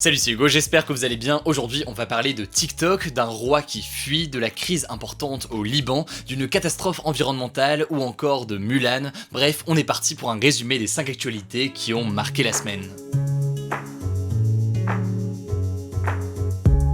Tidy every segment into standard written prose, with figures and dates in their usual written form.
Salut, c'est Hugo, j'espère que vous allez bien. Aujourd'hui, on va parler de TikTok, d'un roi qui fuit, de la crise importante au Liban, d'une catastrophe environnementale ou encore de Mulan. Bref, on est parti pour un résumé des 5 actualités qui ont marqué la semaine.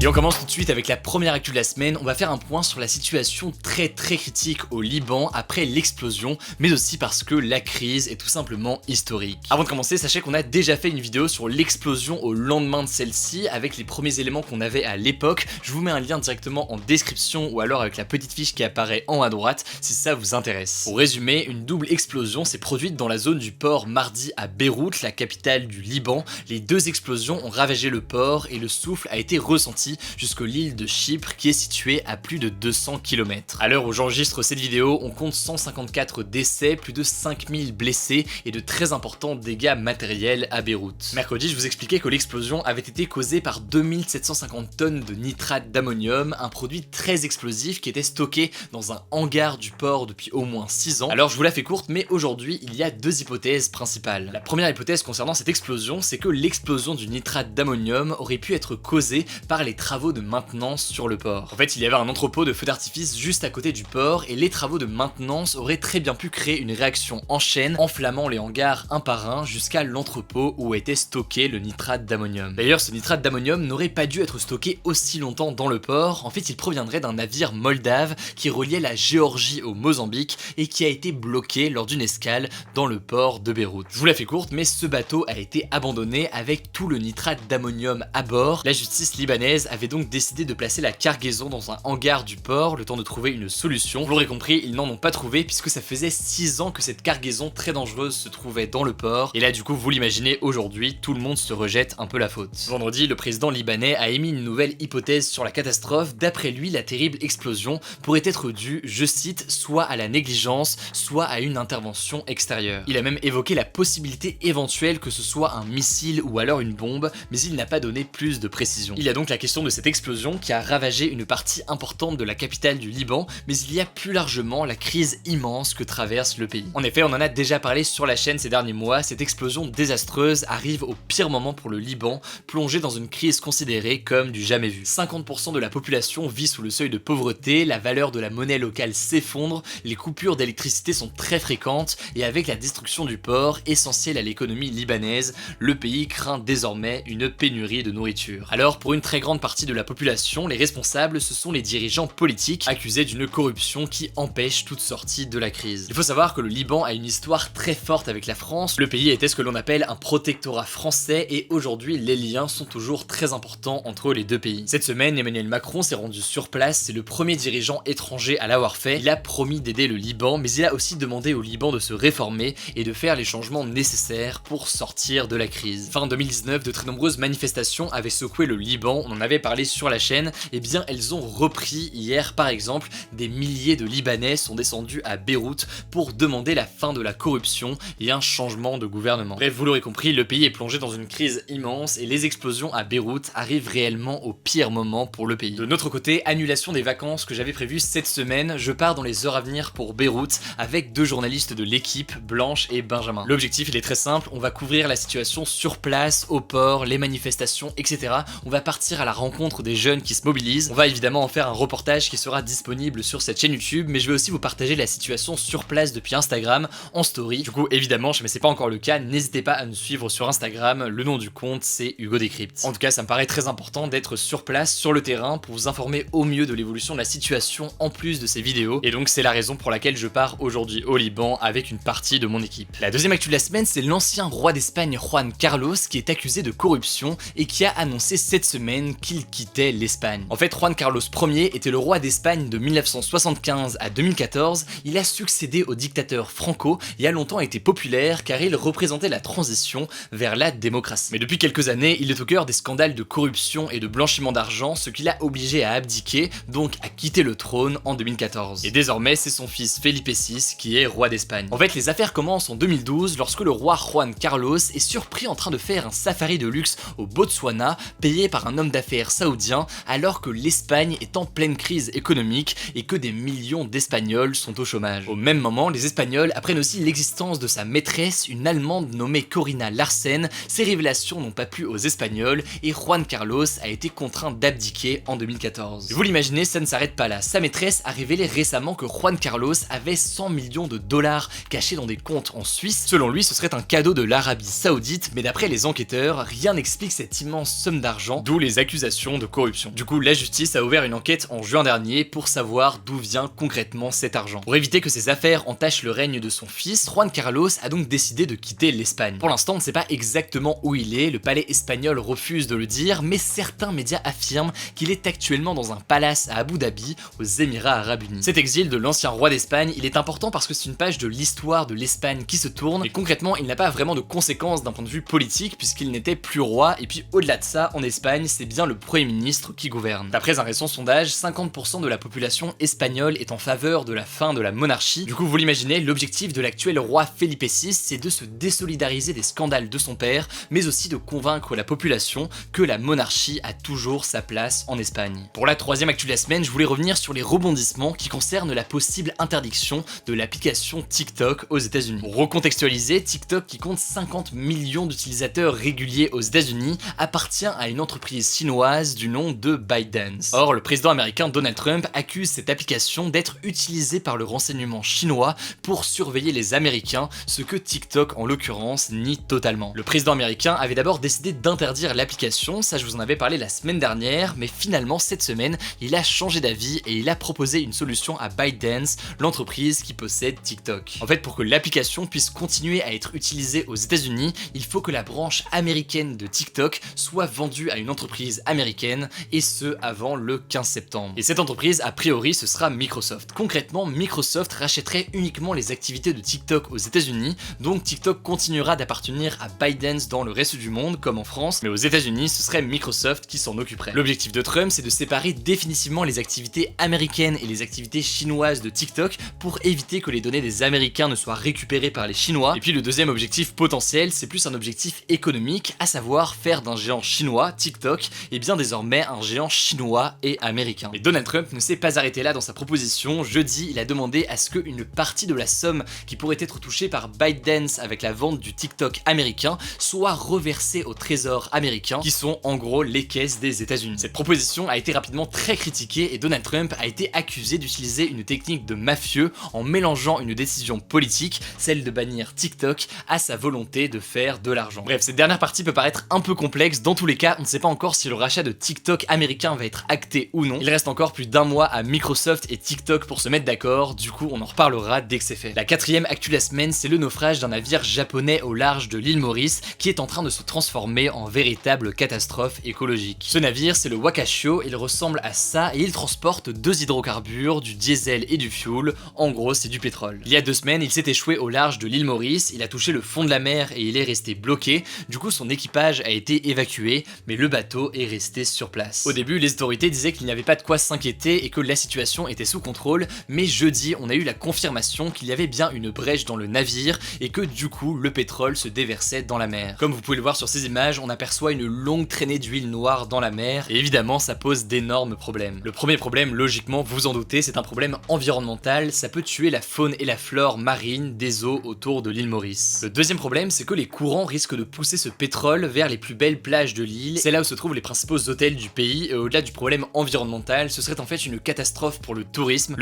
Et on commence tout de suite avec la première actu de la semaine. On va faire un point sur la situation très critique au Liban après l'explosion, mais aussi parce que la crise est tout simplement historique. Avant de commencer, sachez qu'on a déjà fait une vidéo sur l'explosion au lendemain de celle-ci, avec les premiers éléments qu'on avait à l'époque. Je vous mets un lien directement en description ou alors avec la petite fiche qui apparaît en haut à droite si ça vous intéresse. Pour résumer, une double explosion s'est produite dans la zone du port mardi à Beyrouth, la capitale du Liban. Les deux explosions ont ravagé le port et le souffle a été ressenti jusqu'à l'île de Chypre qui est située à plus de 200 km. À l'heure où j'enregistre cette vidéo, on compte 154 décès, plus de 5000 blessés et de très importants dégâts matériels à Beyrouth. Mercredi, je vous expliquais que l'explosion avait été causée par 2750 tonnes de nitrate d'ammonium, un produit très explosif qui était stocké dans un hangar du port depuis au moins 6 ans. Alors je vous la fais courte, mais aujourd'hui il y a deux hypothèses principales. La première hypothèse concernant cette explosion, c'est que l'explosion du nitrate d'ammonium aurait pu être causée par les travaux de maintenance sur le port. En fait, il y avait un entrepôt de feux d'artifice juste à côté du port et les travaux de maintenance auraient très bien pu créer une réaction en chaîne, enflammant les hangars un par un jusqu'à l'entrepôt où était stocké le nitrate d'ammonium. D'ailleurs, ce nitrate d'ammonium n'aurait pas dû être stocké aussi longtemps dans le port. En fait, il proviendrait d'un navire moldave qui reliait la Géorgie au Mozambique et qui a été bloqué lors d'une escale dans le port de Beyrouth. Je vous la fais courte, mais ce bateau a été abandonné avec tout le nitrate d'ammonium à bord. La justice libanaise avait donc décidé de placer la cargaison dans un hangar du port, le temps de trouver une solution. Vous l'aurez compris, ils n'en ont pas trouvé puisque ça faisait 6 ans que cette cargaison très dangereuse se trouvait dans le port. Et là du coup, vous l'imaginez, aujourd'hui, tout le monde se rejette un peu la faute. Vendredi, le président libanais a émis une nouvelle hypothèse sur la catastrophe. D'après lui, la terrible explosion pourrait être due, je cite, soit à la négligence, soit à une intervention extérieure. Il a même évoqué la possibilité éventuelle que ce soit un missile ou alors une bombe, mais il n'a pas donné plus de précision. Il y a donc la question de cette explosion qui a ravagé une partie importante de la capitale du Liban, mais il y a plus largement la crise immense que traverse le pays. En effet, on en a déjà parlé sur la chaîne ces derniers mois, cette explosion désastreuse arrive au pire moment pour le Liban, plongé dans une crise considérée comme du jamais vu. 50% de la population vit sous le seuil de pauvreté, la valeur de la monnaie locale s'effondre, les coupures d'électricité sont très fréquentes et avec la destruction du port, essentiel à l'économie libanaise, le pays craint désormais une pénurie de nourriture. Alors pour une très grande partie de la population, les responsables, ce sont les dirigeants politiques accusés d'une corruption qui empêche toute sortie de la crise. Il faut savoir que le Liban a une histoire très forte avec la France. Le pays était ce que l'on appelle un protectorat français et aujourd'hui les liens sont toujours très importants entre les deux pays. Cette semaine, Emmanuel Macron s'est rendu sur place, c'est le premier dirigeant étranger à l'avoir fait. Il a promis d'aider le Liban, mais il a aussi demandé au Liban de se réformer et de faire les changements nécessaires pour sortir de la crise. Fin 2019, de très nombreuses manifestations avaient secoué le Liban, on en avait parlé sur la chaîne, et bien elles ont repris hier par exemple. Des milliers de Libanais sont descendus à Beyrouth pour demander la fin de la corruption et un changement de gouvernement. Bref, vous l'aurez compris, le pays est plongé dans une crise immense et les explosions à Beyrouth arrivent réellement au pire moment pour le pays. De notre côté, annulation des vacances que j'avais prévues cette semaine, je pars dans les heures à venir pour Beyrouth avec deux journalistes de l'équipe, Blanche et Benjamin. L'objectif il est très simple, on va couvrir la situation sur place, au port, les manifestations, etc. On va partir à la rencontre des jeunes qui se mobilisent. On va évidemment en faire un reportage qui sera disponible sur cette chaîne YouTube, mais je vais aussi vous partager la situation sur place depuis Instagram en story. Du coup, évidemment, mais c'est pas encore le cas, n'hésitez pas à nous suivre sur Instagram, le nom du compte c'est Hugo Décrypte. En tout cas, ça me paraît très important d'être sur place, sur le terrain, pour vous informer au mieux de l'évolution de la situation en plus de ces vidéos, et donc c'est la raison pour laquelle je pars aujourd'hui au Liban avec une partie de mon équipe. La deuxième actu de la semaine, c'est l'ancien roi d'Espagne Juan Carlos qui est accusé de corruption et qui a annoncé cette semaine qu'il quittait l'Espagne. En fait, Juan Carlos Ier était le roi d'Espagne de 1975 à 2014, il a succédé au dictateur Franco et a longtemps été populaire car il représentait la transition vers la démocratie. Mais depuis quelques années, il est au cœur des scandales de corruption et de blanchiment d'argent, ce qui l'a obligé à abdiquer, donc à quitter le trône en 2014. Et désormais, c'est son fils Felipe VI qui est roi d'Espagne. En fait, les affaires commencent en 2012 lorsque le roi Juan Carlos est surpris en train de faire un safari de luxe au Botswana, payé par un homme d'affaires milliardaires saoudiens alors que l'Espagne est en pleine crise économique et que des millions d'Espagnols sont au chômage. Au même moment, les Espagnols apprennent aussi l'existence de sa maîtresse, une Allemande nommée Corina Larsen. Ces révélations n'ont pas plu aux Espagnols et Juan Carlos a été contraint d'abdiquer en 2014. Vous l'imaginez, ça ne s'arrête pas là. Sa maîtresse a révélé récemment que Juan Carlos avait 100 millions de dollars cachés dans des comptes en Suisse. Selon lui, ce serait un cadeau de l'Arabie Saoudite, mais d'après les enquêteurs, rien n'explique cette immense somme d'argent, d'où les accusations de corruption. Du coup, la justice a ouvert une enquête en juin dernier pour savoir d'où vient concrètement cet argent. Pour éviter que ces affaires entachent le règne de son fils, Juan Carlos a donc décidé de quitter l'Espagne. Pour l'instant, on ne sait pas exactement où il est, le palais espagnol refuse de le dire, mais certains médias affirment qu'il est actuellement dans un palace à Abu Dhabi, aux Émirats Arabes Unis. Cet exil de l'ancien roi d'Espagne, il est important parce que c'est une page de l'histoire de l'Espagne qui se tourne, mais concrètement, il n'a pas vraiment de conséquences d'un point de vue politique puisqu'il n'était plus roi, et puis au-delà de ça, en Espagne, c'est bien le Premier ministre qui gouverne. D'après un récent sondage, 50% de la population espagnole est en faveur de la fin de la monarchie. Du coup, vous l'imaginez, l'objectif de l'actuel roi Felipe VI, c'est de se désolidariser des scandales de son père, mais aussi de convaincre la population que la monarchie a toujours sa place en Espagne. Pour la troisième actu de la semaine, je voulais revenir sur les rebondissements qui concernent la possible interdiction de l'application TikTok aux États-Unis. Pour recontextualiser, TikTok, qui compte 50 millions d'utilisateurs réguliers aux États-Unis, appartient à une entreprise chinoise du nom de ByteDance. Or, le président américain Donald Trump accuse cette application d'être utilisée par le renseignement chinois pour surveiller les Américains, ce que TikTok en l'occurrence nie totalement. Le président américain avait d'abord décidé d'interdire l'application, ça je vous en avais parlé la semaine dernière, mais finalement cette semaine, il a changé d'avis et il a proposé une solution à ByteDance, l'entreprise qui possède TikTok. En fait, pour que l'application puisse continuer à être utilisée aux États-Unis, il faut que la branche américaine de TikTok soit vendue à une entreprise américaine, et ce avant le 15 septembre. Et cette entreprise, a priori, ce sera Microsoft. Concrètement, Microsoft rachèterait uniquement les activités de TikTok aux États-Unis, donc TikTok continuera d'appartenir à ByteDance dans le reste du monde, comme en France, mais aux États-Unis, ce serait Microsoft qui s'en occuperait. L'objectif de Trump, c'est de séparer définitivement les activités américaines et les activités chinoises de TikTok pour éviter que les données des Américains ne soient récupérées par les Chinois. Et puis le deuxième objectif potentiel, c'est plus un objectif économique, à savoir faire d'un géant chinois, TikTok, et bien désormais un géant chinois et américain. Mais Donald Trump ne s'est pas arrêté là dans sa proposition. Jeudi, il a demandé à ce qu'une partie de la somme qui pourrait être touchée par ByteDance avec la vente du TikTok américain soit reversée au trésor américain, qui sont en gros les caisses des États-Unis. Cette proposition a été rapidement très critiquée et Donald Trump a été accusé d'utiliser une technique de mafieux en mélangeant une décision politique, celle de bannir TikTok, à sa volonté de faire de l'argent. Bref, cette dernière partie peut paraître un peu complexe. Dans tous les cas, on ne sait pas encore si le rachat de TikTok américain va être acté ou non. Il reste encore plus d'un mois à Microsoft et TikTok pour se mettre d'accord, du coup on en reparlera dès que c'est fait. La quatrième actu de la semaine, c'est le naufrage d'un navire japonais au large de l'île Maurice qui est en train de se transformer en véritable catastrophe écologique. Ce navire, c'est le Wakashio, il ressemble à ça et il transporte 2 hydrocarbures, du diesel et du fuel, en gros c'est du pétrole. Il y a 2 semaines, il s'est échoué au large de l'île Maurice, il a touché le fond de la mer et il est resté bloqué, du coup son équipage a été évacué, mais le bateau est resté sur place. Au début, les autorités disaient qu'il n'y avait pas de quoi s'inquiéter et que la situation était sous contrôle, mais jeudi, on a eu la confirmation qu'il y avait bien une brèche dans le navire et que du coup, le pétrole se déversait dans la mer. Comme vous pouvez le voir sur ces images, on aperçoit une longue traînée d'huile noire dans la mer et évidemment, ça pose d'énormes problèmes. Le premier problème, logiquement, vous vous en doutez, c'est un problème environnemental, ça peut tuer la faune et la flore marine des eaux autour de l'île Maurice. Le deuxième problème, c'est que les courants risquent de pousser ce pétrole vers les plus belles plages de l'île, c'est là où se trouvent les principaux hôtels du pays, et au-delà du problème environnemental, ce serait en fait une catastrophe pour le tourisme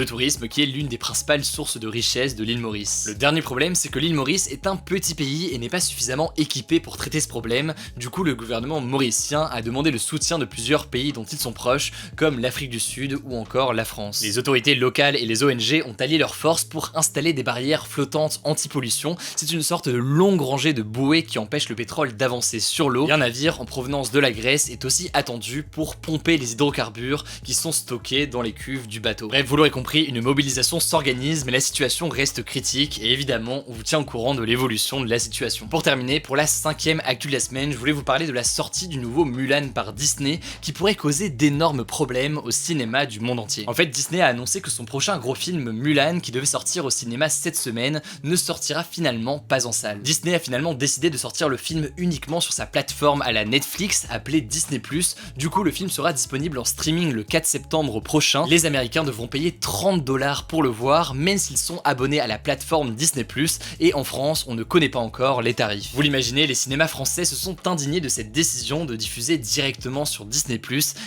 qui est l'une des principales sources de richesse de l'île Maurice. Le dernier problème, c'est que l'île Maurice est un petit pays et n'est pas suffisamment équipé pour traiter ce problème, du coup le gouvernement mauricien a demandé le soutien de plusieurs pays dont ils sont proches, comme l'Afrique du Sud ou encore la France. Les autorités locales et les ONG ont allié leurs forces pour installer des barrières flottantes anti-pollution, c'est une sorte de longue rangée de bouées qui empêche le pétrole d'avancer sur l'eau, et un navire en provenance de la Grèce est aussi attendu pour pomper les hydrocarbures qui sont stockés dans les cuves du bateau. Bref, vous l'aurez compris, une mobilisation s'organise, mais la situation reste critique et évidemment, on vous tient au courant de l'évolution de la situation. Pour terminer, pour la 5e actu de la semaine, je voulais vous parler de la sortie du nouveau Mulan par Disney qui pourrait causer d'énormes problèmes au cinéma du monde entier. En fait, Disney a annoncé que son prochain gros film Mulan, qui devait sortir au cinéma cette semaine, ne sortira finalement pas en salle. Disney a finalement décidé de sortir le film uniquement sur sa plateforme à la Netflix appelée Disney+, Du coup, le film sera disponible en streaming le 4 septembre prochain. Les Américains devront payer 30 $ pour le voir, même s'ils sont abonnés à la plateforme Disney+, et en France, on ne connaît pas encore les tarifs. Vous l'imaginez, les cinémas français se sont indignés de cette décision de diffuser directement sur Disney+,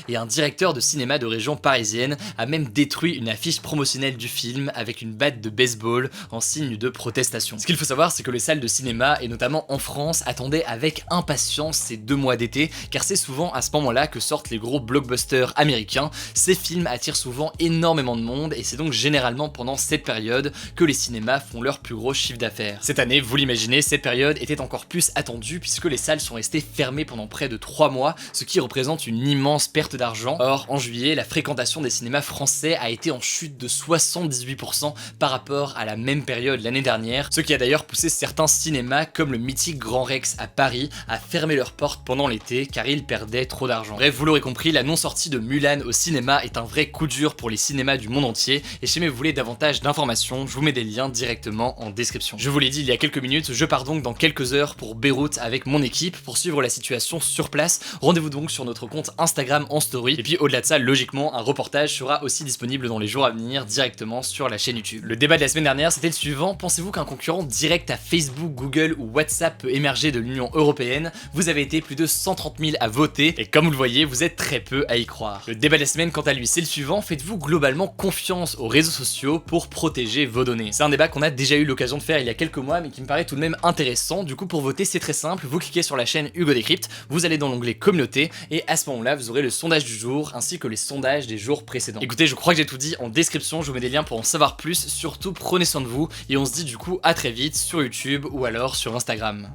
et un directeur de cinéma de région parisienne a même détruit une affiche promotionnelle du film avec une batte de baseball en signe de protestation. Ce qu'il faut savoir, c'est que les salles de cinéma, et notamment en France, attendaient avec impatience ces 2 mois d'été, car c'est souvent à ce moment-là que sortent les gros blockbusters américains. Ces films attirent souvent énormément de monde, et c'est donc généralement pendant cette période que les cinémas font leur plus gros chiffre d'affaires. Cette année, vous l'imaginez, cette période était encore plus attendue puisque les salles sont restées fermées pendant près de 3 mois, ce qui représente une immense perte d'argent. Or, en juillet, la fréquentation des cinémas français a été en chute de 78% par rapport à la même période l'année dernière, ce qui a d'ailleurs poussé certains cinémas comme le mythique Grand Rex à Paris à fermer leurs portes pendant l'été car ils perdaient trop d'argent. Bref, vous l'aurez compris, la non-sortie de Mulan au cinéma est un vrai coup dur pour les cinémas du monde entier, et si jamais vous voulez davantage d'informations, je vous mets des liens directement en description. Je vous l'ai dit il y a quelques minutes, je pars donc dans quelques heures pour Beyrouth avec mon équipe pour suivre la situation sur place. Rendez-vous donc sur notre compte Instagram en story, et puis au-delà de ça, logiquement, un reportage sera aussi disponible dans les jours à venir directement sur la chaîne YouTube. Le débat de la semaine dernière, c'était le suivant: pensez-vous qu'un concurrent direct à Facebook, Google ou WhatsApp peut émerger de l'Union Européenne? Vous avez été plus de 130 000 à voter, et comme vous le voyez, vous êtes très peu à y croire. Le débat de la semaine, quant à lui, c'est le suivant: faites-vous globalement confiance aux réseaux sociaux pour protéger vos données? C'est un débat qu'on a déjà eu l'occasion de faire il y a quelques mois, mais qui me paraît tout de même intéressant. Du coup, pour voter, c'est très simple, vous cliquez sur la chaîne Hugo Décrypte, vous allez dans l'onglet communauté, et à ce moment-là, vous aurez le sondage du jour, ainsi que les sondages des jours précédents. Écoutez, je crois que j'ai tout dit en description, je vous mets des liens pour en savoir plus, surtout prenez soin de vous, et on se dit du coup à très vite sur YouTube ou alors sur Instagram.